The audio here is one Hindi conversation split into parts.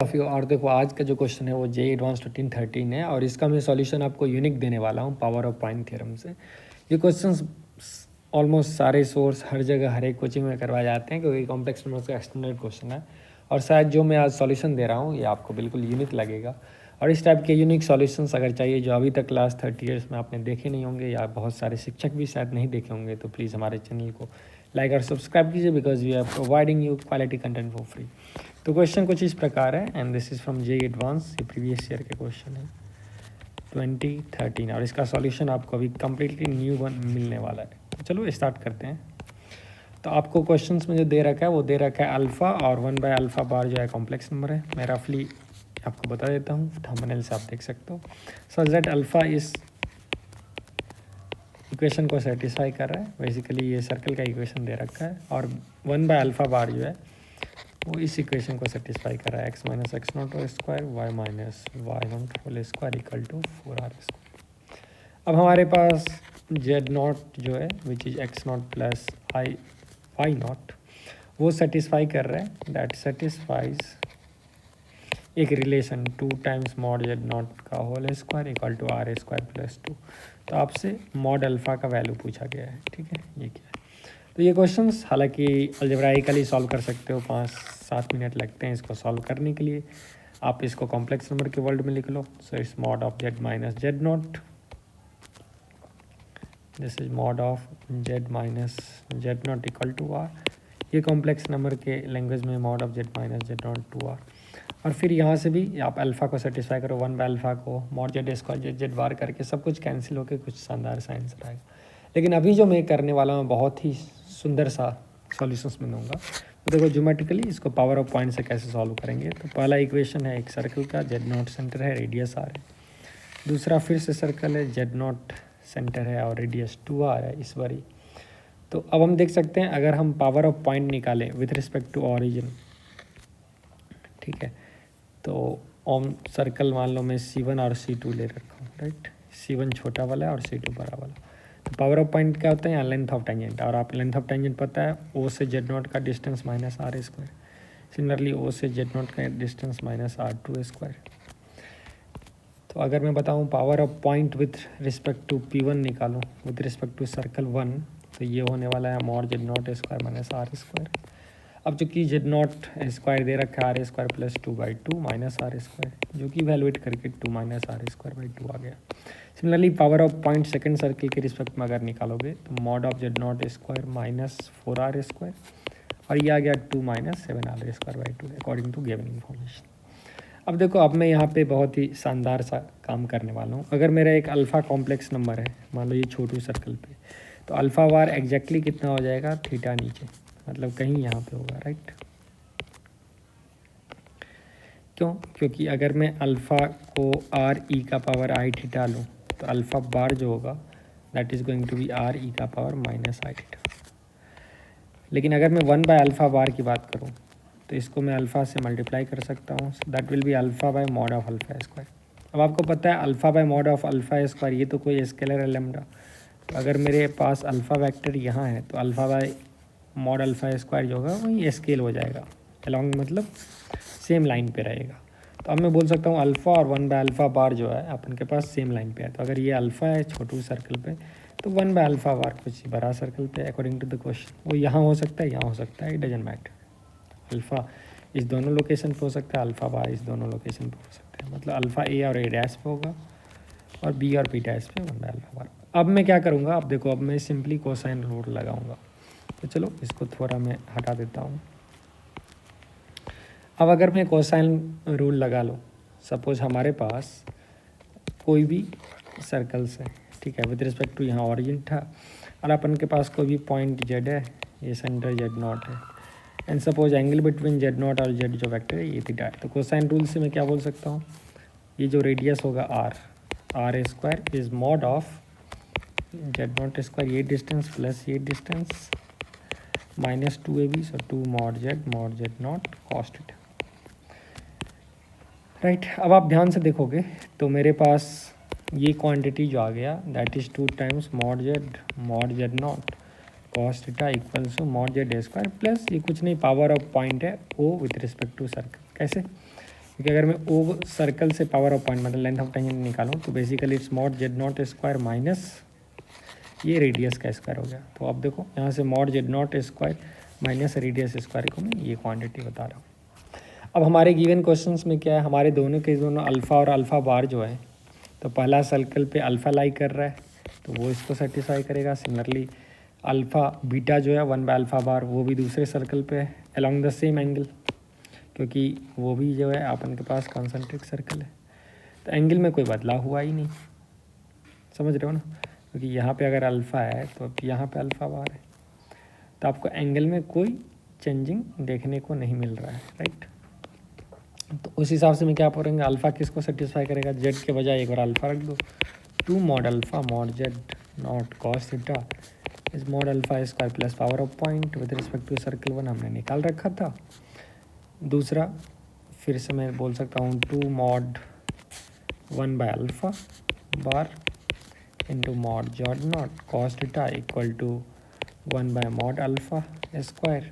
और देखो आज का जो क्वेश्चन है वो जे एडवांस 1513 है और इसका मैं सॉल्यूशन आपको यूनिक देने वाला हूँ पावर ऑफ पॉइंट थ्योरम से। ये क्वेश्चंस ऑलमोस्ट सारे सोर्स हर जगह हर एक कोचिंग में करवाए जाते हैं क्योंकि कॉम्प्लेक्स नंबर्स का एक्सटेंडेड क्वेश्चन है और शायद जो मैं आज सॉल्यूशन दे रहा हूँ ये आपको बिल्कुल यूनिक लगेगा। और इस टाइप के यूनिक सॉल्यूशंस अगर चाहिए जो अभी तक क्लास 30 ईयर्स में आपने देखे नहीं होंगे या बहुत सारे शिक्षक भी शायद नहीं देखे होंगे, तो प्लीज़ हमारे चैनल को लाइक और सब्सक्राइब कीजिए because we are providing you quality content for free. तो क्वेश्चन कुछ इस प्रकार है and this is from J advance, ये प्रीवियस ईयर के क्वेश्चन है 2013 और इसका सॉल्यूशन आपको अभी कम्प्लीटली न्यू वन मिलने वाला है। तो चलो स्टार्ट करते हैं। तो आपको क्वेश्चंस में जो दे रखा है वो दे रखा है अल्फ़ा और 1/अल्फ़ा बार जो है कॉम्प्लेक्स नंबर है। मैं रफली आपको बता देता हूँ, थंबनेल से आप देख सकते हो। सच दैट अल्फ़ा इस इक्वेशन को सेटिस्फाई कर रहा है, बेसिकली ये सर्कल का इक्वेशन दे रखा है और 1/अल्फ़ा बार जो है वो इस इक्वेशन को सेटिस्फाई कर रहा है, x minus x not whole square y minus y not whole square equal to 4r square. अब हमारे पास जेड नॉट जो है which is x not plus i y not वो सेटिस्फाई कर रहा है, दैट सेटिस्फाइज एक relation 2 times mod Z not का whole square equal to r square plus 2। तो आपसे मॉड अल्फ़ा का वैल्यू पूछा गया है, ठीक है। ये क्या है, तो ये क्वेश्चंस हालांकि अलजेब्राइकली सॉल्व कर सकते हो, 5-7 मिनट लगते हैं इसको सॉल्व करने के लिए। आप इसको कॉम्प्लेक्स नंबर के वर्ल्ड में लिख लो। So it's mod of z minus z not, this is mod of z minus z not equal to r. ये कॉम्प्लेक्स नंबर के लैंग्वेज में mod of z minus z not to r. और फिर यहाँ से भी आप अल्फ़ा को सेटिस्फाई करो, 1/अल्फ़ा को mod Z square z z bar करके सब कुछ कैंसिल होकर कुछ शानदार सा आंसर आएगा। लेकिन अभी जो मैं करने वाला हूँ बहुत ही सुंदर सा सॉल्यूशंस में दूंगा। तो देखो ज्योमेट्रिकली इसको पावर ऑफ पॉइंट से कैसे सॉल्व करेंगे। तो पहला इक्वेशन है एक सर्कल का, जेड नॉट सेंटर है, रेडियस आर है। दूसरा फिर से सर्कल है, जेड नॉट सेंटर है और रेडियस 2r है इस बारी। तो अब हम देख सकते हैं अगर हम पावर ऑफ पॉइंट निकालें विथ रिस्पेक्ट टू ऑरिजिन, ठीक है, तो ओम सर्कल मान लो मैं C1 और C2 ले रखा हूँ, राइट। C1 छोटा वाला है और C2 बड़ा वाला। तो पावर ऑफ पॉइंट क्या होता है यहाँ, लेंथ ऑफ टेंजेंट, और आप लेंथ ऑफ टेंजेंट पता है O से जेड नॉट का distance minus R square. Similarly O से जेड नॉट का डिस्टेंस माइनस R2 स्क्वायर। तो अगर मैं बताऊँ power of point with respect to P1 निकालूँ विथ रिस्पेक्ट टू सर्कल 1, तो ये होने वाला है mod Z naught square minus R square. अब जो कि जेड नॉट स्क्वायर दे रखा है R square plus 2/2 minus R square, जो कि वैल्यूएट करके 2 माइनस आर स्क्वायर बाई 2 आ गया। Similarly power of point second circle के रिस्पेक्ट में अगर निकालोगे तो mod of Z naught square minus 4r square और ये आ गया 2 minus 7r square by 2 according to given information. अब देखो अब मैं यहाँ पे बहुत ही शानदार सा काम करने वाला हूँ। अगर मेरा एक अल्फ़ा कॉम्प्लेक्स नंबर है, मान लो ये छोटू सर्कल पे, तो अल्फ़ा बार एग्जैक्टली कितना हो जाएगा, थीटा नीचे, मतलब कहीं यहाँ पे होगा, राइट। क्यों, क्योंकि अगर मैं अल्फ़ा को आर ई का पावर आई थीटा लूँ तो अल्फ़ा बार जो होगा that is going to be R E का पावर माइनस आई थीटा। लेकिन अगर मैं 1/अल्फ़ा बार की बात करूँ तो इसको मैं अल्फ़ा से मल्टीप्लाई कर सकता हूँ, that will be alpha bye mod of alpha square. अब आपको पता है alpha bye mod of alpha square ये तो कोई स्केलर है लैम्डा। तो अगर मेरे पास अल्फ़ा वेक्टर यहाँ है तो alpha bye mod alpha square जो होगा वही स्केल हो जाएगा, अलॉन्ग मतलब सेम लाइन पे रहेगा। तो अब मैं बोल सकता हूँ अल्फ़ा और 1/अल्फ़ा बार जो है अपन के पास सेम लाइन पे है। तो अगर ये अल्फ़ा है छोटू सर्कल पे तो 1/अल्फ़ा बार कुछ बड़ा सर्कल पे अकॉर्डिंग टू द क्वेश्चन वो यहाँ हो सकता है, यहाँ हो सकता है, इट डजंट मैटर। अल्फ़ा इस दोनों लोकेशन पे हो सकता है, अल्फ़ा बार इस दोनों लोकेशन पे हो सकता है, मतलब अल्फ़ा ए और ए डैश पे होगा और बी और बी डैश पे 1/अल्फ़ा बार। अब मैं क्या करूँगा, अब देखो अब मैं सिंपली कोसाइन रूल लगाऊंगा। तो चलो इसको थोड़ा मैं हटा देता हूँ। अब अगर मैं कोसाइन रूल लगा लो, सपोज हमारे पास कोई भी सर्कल्स है, ठीक है, विद रिस्पेक्ट टू यहाँ ऑरिजिन था और अपन के पास कोई भी पॉइंट जेड है, ये सेंटर जेड नॉट है and suppose angle between Z not और जेड जो वेक्टर है ये थीटा है। तो कोसाइन रूल से मैं क्या बोल सकता हूँ, ये जो रेडियस होगा R square is mod of Z naught square ये डिस्टेंस प्लस ये distance minus 2ab, so 2 mod Z not cos theta, right. अब आप ध्यान से देखोगे तो मेरे पास ये क्वांटिटी जो आ गया that is 2 times mod Z not cos theta equals to mod Z square plus ये कुछ नहीं पावर ऑफ पॉइंट है O with respect to circle. कैसे, क्योंकि अगर मैं ओ सर्कल से पावर ऑफ पॉइंट मतलब लेंथ ऑफ टेंजेंट निकालूँ तो basically it's mod Z naught square minus ये रेडियस का स्क्वायर हो गया। तो अब देखो यहाँ से mod Z naught square minus radius square को मैं ये क्वांटिटी बता रहा हूँ। अब हमारे गिवन क्वेश्चंस में क्या है, हमारे दोनों के दोनों अल्फ़ा और अल्फ़ा बार जो है, तो पहला सर्कल पे अल्फ़ा लाई कर रहा है तो वो इसको सेटिस्फाई करेगा। सिमिलरली अल्फ़ा बीटा जो है 1/अल्फ़ा बार वो भी दूसरे सर्कल पे है अलॉन्ग द सेम एंगल, क्योंकि वो भी जो है अपन के पास कॉन्सेंट्रिक सर्कल है। तो एंगल में कोई बदलाव हुआ ही नहीं, समझ रहे हो ना, क्योंकि यहाँ पे अगर अल्फ़ा है तो अब यहाँ पे अल्फ़ा बार है, तो आपको एंगल में कोई चेंजिंग देखने को नहीं मिल रहा है, राइट। तो उस हिसाब से मैं क्या पढ़ेंगे, अल्फ़ा किसको सेटिस्फाई करेगा, जेड के बजाय एक बार अल्फ़ा रख दो, 2 mod alpha mod Z not cos theta is mod alpha square plus power of point with respect to circle 1 हमने निकाल रखा था। दूसरा फिर से मैं बोल सकता हूँ 2 मॉड 1/अल्फ़ा bar into mod Z not cos theta equal to 1/मॉड अल्फ़ा स्क्वायर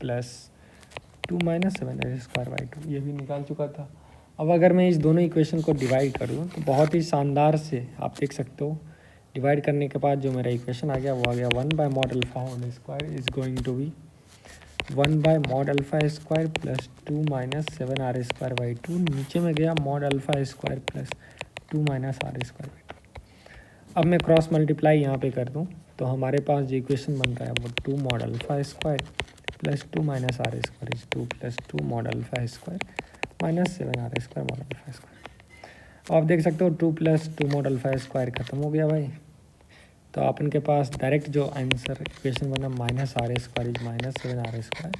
प्लस 2 - 7 ये भी निकाल चुका था। अब अगर मैं इस दोनों इक्वेशन को डिवाइड करूँ तो बहुत ही शानदार से आप देख सकते हो, डिवाइड करने के बाद जो मेरा इक्वेशन आ गया वो आ गया 1/मॉड alpha whole square is going to be 1/मॉड अल्फ़ा स्क्वायर प्लस 2 - 7r²/2। नीचे में गया mod alpha square plus 2 - r²/2। अब मैं क्रॉस मल्टीप्लाई यहाँ पे कर दूँ तो हमारे पास जो इक्वेशन बन रहा है वो 2 mod alpha square plus 2 - r² is 2 plus 2 mod alpha square minus 7r² mod alpha square. आप देख सकते हो 2 प्लस 2 मॉड अल्फ़ा स्क्वायर खत्म हो गया भाई। तो अपन के पास डायरेक्ट जो आंसर इक्वेशन बना -r² is -7r²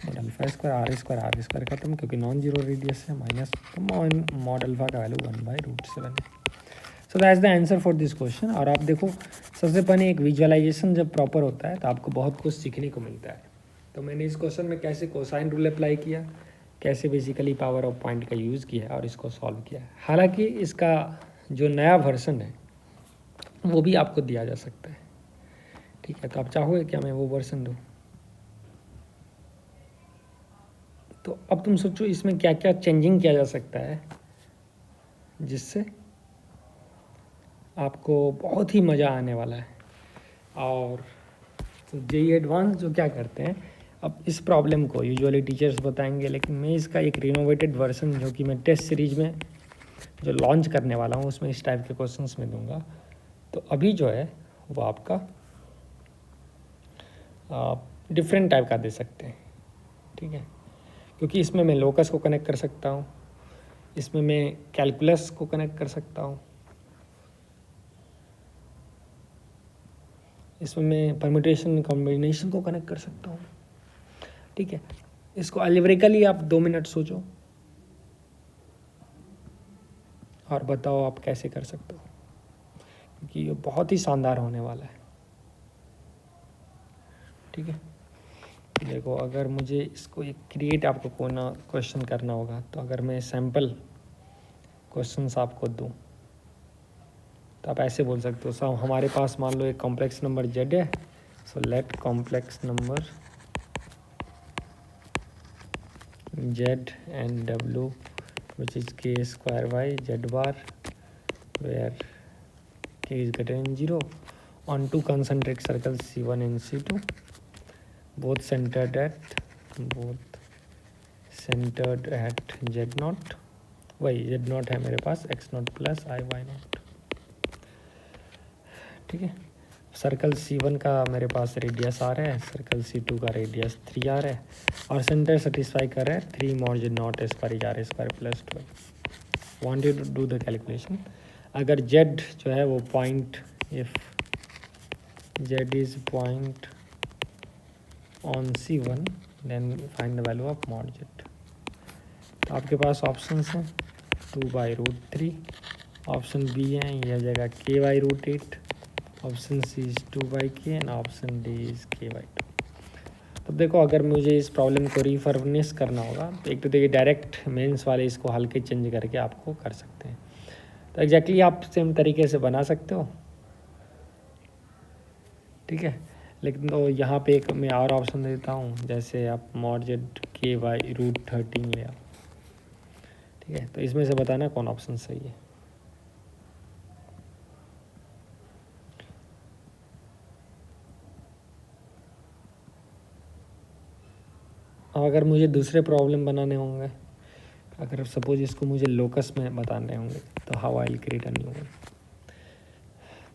mod alpha square r² खत्म, क्योंकि नॉन जीरो रेडियस है माइनस, तो मॉड अल्फ़ा का वैल्यू 1/√7 है। So that's the answer for this question. और आप देखो सबसे पहले एक विजुअलाइजेशन जब प्रॉपर होता है तो आपको बहुत कुछ सीखने को मिलता है। तो मैंने इस क्वेश्चन में कैसे कोसाइन रूल अप्लाई किया, कैसे बेसिकली पावर ऑफ पॉइंट का यूज़ किया और इसको सॉल्व किया। हालांकि इसका जो नया वर्जन है वो भी आपको दिया जा सकता है, ठीक है। तो आप चाहोगे क्या मैं वो वर्जन दूँ? तो अब तुम सोचो इसमें क्या क्या चेंजिंग किया जा सकता है जिससे आपको बहुत ही मज़ा आने वाला है। और तो जेईई एडवांस जो क्या करते हैं, अब इस प्रॉब्लम को यूजुअली टीचर्स बताएंगे, लेकिन मैं इसका एक रिनोवेटेड वर्जन जो कि मैं टेस्ट सीरीज में जो लॉन्च करने वाला हूँ उसमें इस टाइप के क्वेश्चंस में दूंगा। तो अभी जो है वो आपका डिफरेंट टाइप का दे सकते हैं, ठीक है, क्योंकि इसमें मैं लोकस को कनेक्ट कर सकता हूँ, इसमें मैं कैलकुलस को कनेक्ट कर सकता हूँ, इसमें मैं परम्यूटेशन कॉम्बिनेशन को कनेक्ट कर सकता हूँ, ठीक है। इसको अलजेब्रिकली आप 2 मिनट सोचो और बताओ आप कैसे कर सकते हो, क्योंकि ये बहुत ही शानदार होने वाला है, ठीक है। देखो अगर मुझे इसको एक क्रिएट आपको कोना क्वेश्चन करना होगा, तो अगर मैं सैम्पल क्वेश्चंस आपको दूं तो आप ऐसे बोल सकते हो, सब हमारे पास मान लो एक कॉम्प्लेक्स नंबर जेड है, so let complex number Z and W which is k² z bar where k is greater than 0 on 2 concentric circles C1 and C2 both centered at z0, वही z0 है मेरे पास x0 प्लस y0, ठीक है। सर्कल C1 का मेरे पास रेडियस आ रहा है, सर्कल C2 का रेडियस 3 आ रहा है, और सेंटर सेटिस्फाई कर रहा है 3 mod z0 square is r² plus 12। Want you to do the calculation. अगर z जो है वो point, if z is point on C1 then find the value of mod z। तो आपके पास ऑप्शंस हैं 2/√3, ऑप्शन बी है यह जगह k/√8, option C is 2/k and option D is k/2। तब देखो अगर मुझे इस प्रॉब्लम को रीफर्निश करना होगा तो एक तो देखिए डायरेक्ट मेंस वाले इसको हल्के चेंज करके आपको कर सकते हैं, तो एग्जैक्टली आप सेम तरीके से बना सकते हो, ठीक है। लेकिन तो यहाँ पे एक मैं और ऑप्शन देता हूँ, जैसे आप मॉड जेड k/√13 ले आओ, ठीक है, तो इसमें से बताना कौन ऑप्शन सही है। अब अगर मुझे दूसरे प्रॉब्लम बनाने होंगे, अगर सपोज इसको मुझे लोकस में बताने होंगे, तो how I will create a new one.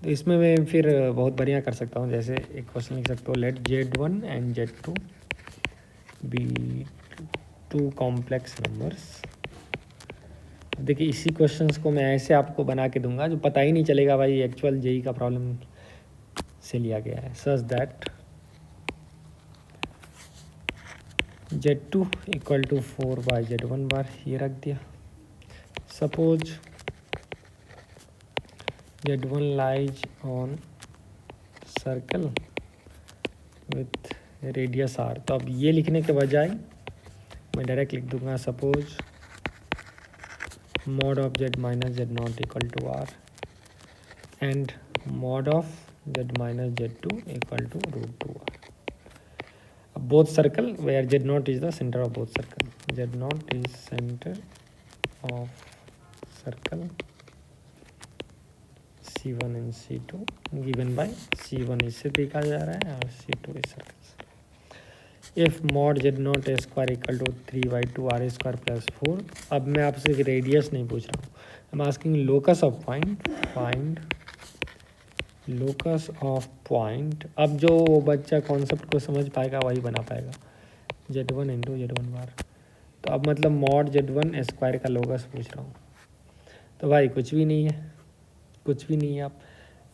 तो इसमें मैं फिर बहुत बढ़िया कर सकता हूँ। जैसे एक क्वेश्चन लिख सकता हूँ, let Z1 and Z2 be two complex numbers. देखिए इसी क्वेश्चंस को मैं ऐसे आपको बना के दूंगा जो पता ही नहीं चलेगा भाई एक्चुअल जेई का प्रॉब्लम से लिया गया है। Such that Z2 equal to 4/Z1 bar, ये रख दिया। Suppose Z1 lies on circle with radius R। तो अब ये लिखने के बजाय मैं डायरेक्ट लिख दूंगा suppose mod of Z minus Z naught equal to R and mod of Z minus Z2 equal to root 2R. Both circle where Z naught is the center of both circle. Z naught is center of circle C1 and C2 given by C1 इससे देखा जा रहा है और C2 इस सर्कल। If mod Z naught square equal to 3/2 R square plus 4। अब मैं आपसे रेडियस नहीं पूछ रहा हूँ, I am asking locus of point, find locus of point. अब जो वो बच्चा कॉन्सेप्ट को समझ पाएगा वही बना पाएगा। Z1 इंटू Z1 बार। तो अब मतलब मॉड Z1 स्क्वायर का लोकस पूछ रहा हूँ, तो भाई कुछ भी नहीं है, कुछ भी नहीं है। आप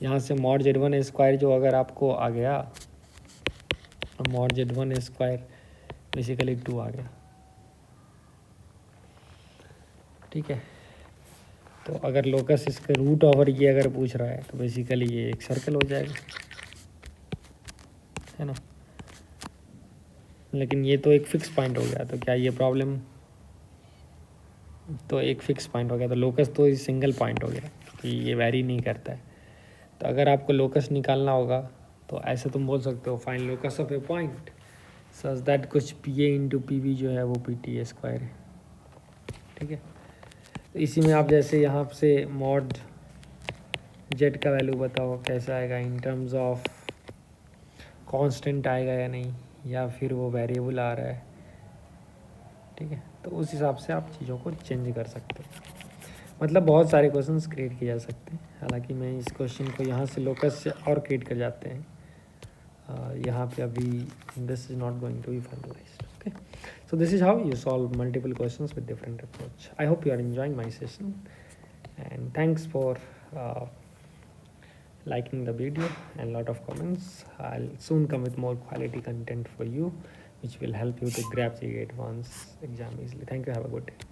यहाँ से मॉड Z1 स्क्वायर जो अगर आपको आ गया, मॉड Z1 स्क्वायर बेसिकली 2 आ गया। ठीक है, तो अगर लोकस इसके रूट ओवर ये अगर पूछ रहा है तो बेसिकली ये एक सर्कल हो जाएगा, है ना। लेकिन ये तो एक फिक्स पॉइंट हो गया, तो क्या ये प्रॉब्लम तो एक फिक्स पॉइंट हो गया, तो लोकस तो सिंगल पॉइंट हो गया कि ये वैरी नहीं करता है। तो अगर आपको लोकस निकालना होगा तो ऐसे तुम बोल सकते हो find locus of a point such that कुछ P A into P B जो है वो पी टी ए स्क्वायर है। ठीक है, तो इसी में आप जैसे यहाँ से मॉड जेड का वैल्यू बताओ कैसा आएगा इन टर्म्स ऑफ कांस्टेंट आएगा या नहीं, या फिर वो वेरिएबल आ रहा है। ठीक है, तो उस हिसाब से आप चीज़ों को चेंज कर सकते हो। मतलब बहुत सारे क्वेश्चंस क्रिएट किए जा सकते हैं। हालांकि मैं इस क्वेश्चन को यहाँ से लोकस से और क्रिएट कर जाते हैं। यहाँ पे अभी this is not going to be finalized. Okay, so this is how you solve multiple questions with different approach. I hope you are enjoying my session, and thanks for liking the video and lot of comments. I'll soon come with more quality content for you which will help you to grab the advanced exam easily. Thank you, have a good day.